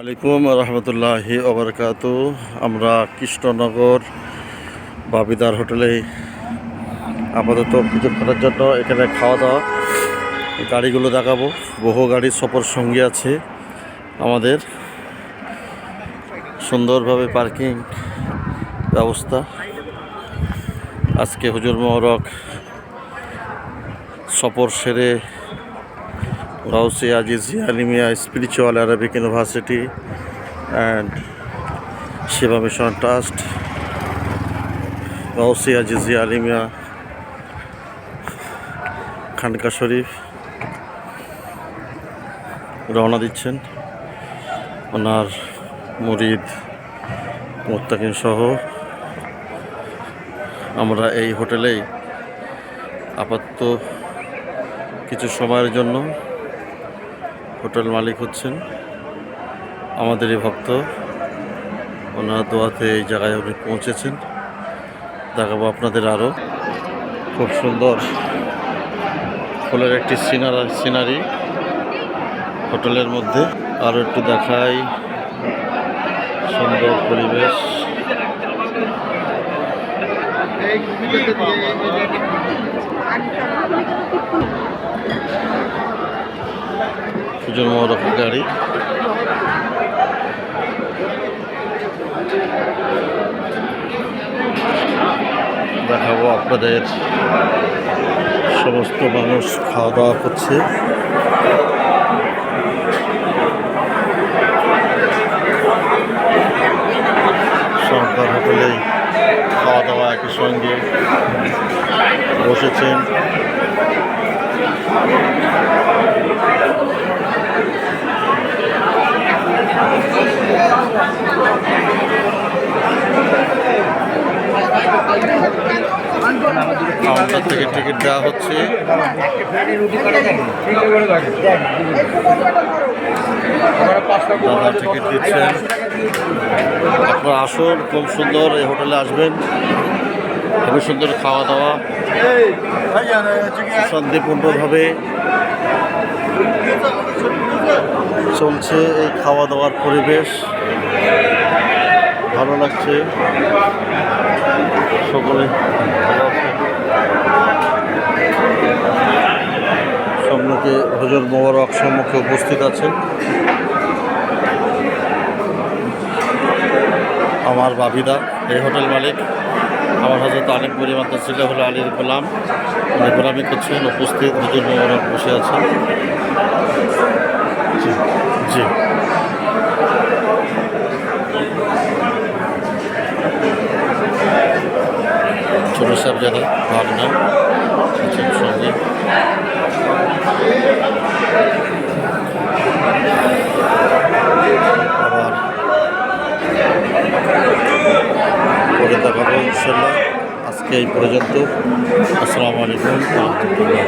আলাইকুম রহমতুল্লাহি ওবরকাতু। আমরা কৃষ্ণনগর বাবিদার হোটেলে আপাতত কিছুক্ষণের জন্য এখানে খাওয়া দাওয়া গাড়িগুলো দেখাবো। বহু গাড়ির সফর সঙ্গী আছে আমাদের, সুন্দরভাবে পার্কিং ব্যবস্থা। আজকে হুজুর মোবারক সফর সেরে Gausia Azizia Alimia spiritual Arabic university and সেবা মিশন ট্রাস্ট, গাউসিয়া আজিজিয়া আলিমিয়া খানকা শরীফ রওনা দিচ্ছেন ওনার মুরিদ মুত্তাকিন সহ। আমরা এই হোটেলেই আপাতত কিছু সময়ের জন্য, হোটেল মালিক হচ্ছেন আমাদেরই ভক্ত, ওনার দোয়াতে এই জায়গায় উনি পৌঁছেছেন। দেখাবো আপনাদের আরও খুব সুন্দর ফুলের একটি সিনারি হোটেলের মধ্যে। আরও একটু দেখাই, সুন্দর পরিবেশ। হুজুর মোবারকের গাড়ি দেখাবো আপনাদের। সমস্ত মানুষ খাওয়া দাওয়া করছে। সরকার হোটেলেই খাওয়া দাওয়া একই সঙ্গে বসেছেন। কাউন্টার থেকে টিকিট দেওয়া হচ্ছে। দাদা টিকিট দিচ্ছেন। আপনারা আসুন, খুব সুন্দর এই হোটেলে আসবেন। খুবই সুন্দর খাওয়া দাওয়া, শান্তিপূর্ণভাবে চলছে এই খাওয়া দাওয়ার পরিবেশ। ভালো লাগছে, সকলে ভালো আছে। সম্মুখে হুজুর মোবারক সম্মুখে উপস্থিত আছেন। আমার বাবিদা এই হোটেল মালিক, আমার হযরত আলিম পরিমাণ ছিল হলো আলীর গোলাম। উনি গোলামি করছেন, উপস্থিত হুজুর মোবারক বসে আছেন। জি জি, ছোট সাহেবজাদা ভাবনা সঙ্গে আবার পরে দেখাবো ইনশাল্লাহ। আজকে এই পর্যন্ত। আসসালামু আলাইকুম ওয়া রাহমাতুল্লাহ।